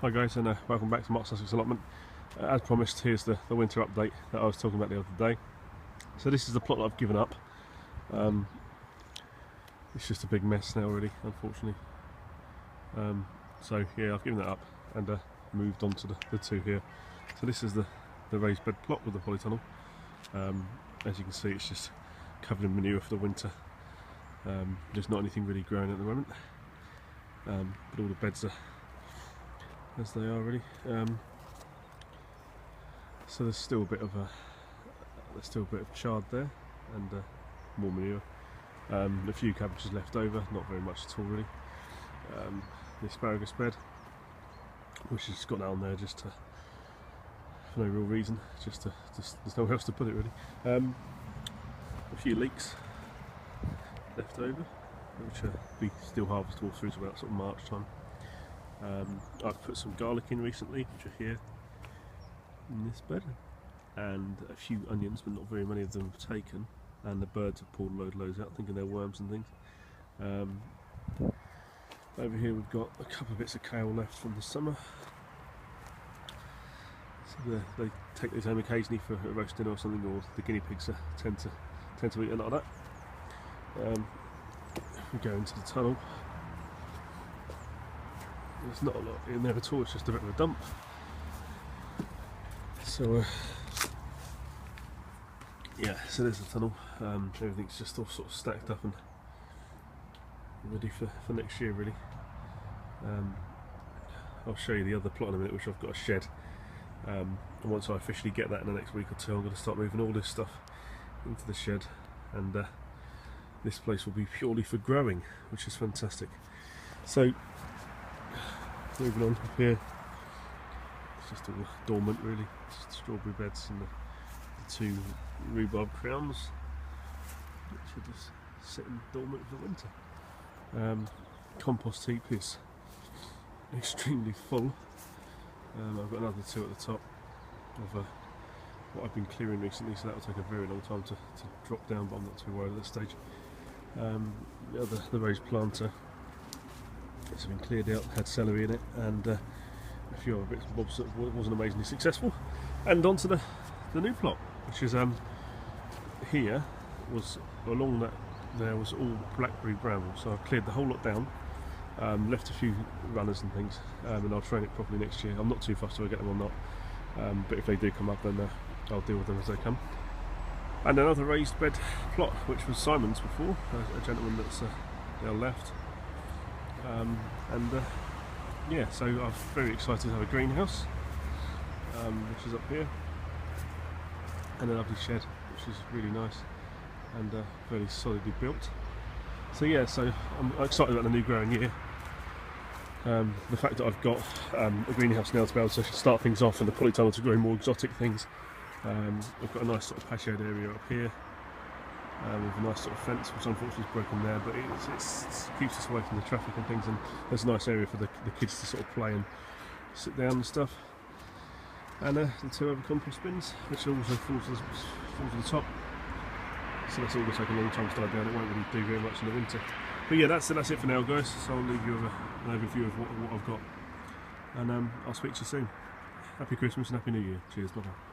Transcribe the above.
Hi guys, and welcome back to Mark Sussex Allotment. As promised, here's the winter update that I was talking about the other day. So this is the plot that I've given up. It's just a big mess now really, unfortunately. So yeah, I've given that up and moved on to the two here. So this is the raised bed plot with the polytunnel. As you can see, it's just covered in manure for the winter. There's not anything really growing at the moment, but all the beds are as they are really. So there's still a bit of chard there and more manure. A few cabbages left over, not very much at all really. The asparagus bed, which has got down there just for no real reason, there's nowhere else to put it really. A few leeks left over, which we still harvest all through to about sort of March time. I've put some garlic in recently, which are here in this bed, and a few onions, but not very many of them have taken, and the birds have pulled loads out thinking they're worms and things. Over here we've got a couple of bits of kale left from the summer, so they take these home occasionally for a roast dinner or something, or the guinea pigs tend to eat a lot of that. We go into the tunnel. There's not a lot in there at all, it's just a bit of a dump. So yeah, so there's the tunnel. Everything's just all sort of stacked up and ready for next year really. I'll show you the other plot in a minute, which I've got a shed. And once I officially get that in the next week or two, I'm going to start moving all this stuff into the shed, and this place will be purely for growing, which is fantastic. So moving on up here, it's just all dormant really, just strawberry beds and the two rhubarb crowns, which are just sitting dormant for the winter. Compost heap is extremely full. I've got another two at the top of what I've been clearing recently, so that will take a very long time to drop down, but I'm not too worried at this stage. The raised planter, it's been cleared out, had celery in it, and a few other bits and bobs that wasn't amazingly successful. And onto the new plot, which is here was along that there was all blackberry bramble, so I cleared the whole lot down, left a few runners and things, and I'll train it properly next year. I'm not too fussed if I get them or not, but if they do come up, then I'll deal with them as they come. And another raised bed plot, which was Simon's before, a gentleman that's now left. Yeah, so I'm very excited to have a greenhouse, which is up here, and a lovely shed, which is really nice and very solidly built. So yeah, so I'm excited about the new growing year. The fact that I've got a greenhouse now to be able to start things off, and the polytunnel to grow more exotic things. We've got a nice sort of patioed area up here, with a nice sort of fence, which unfortunately is broken there, but it keeps us away from the traffic and things, and there's a nice area for the kids to sort of play and sit down and stuff. And the two other compost bins, which also falls to the top, so that's all going to take a long time to die down. It won't really do very much in the winter. But yeah, that's it for now guys, so I'll leave you with an overview of what I've got, and I'll speak to you soon. Happy Christmas and Happy New Year. Cheers, bye bye.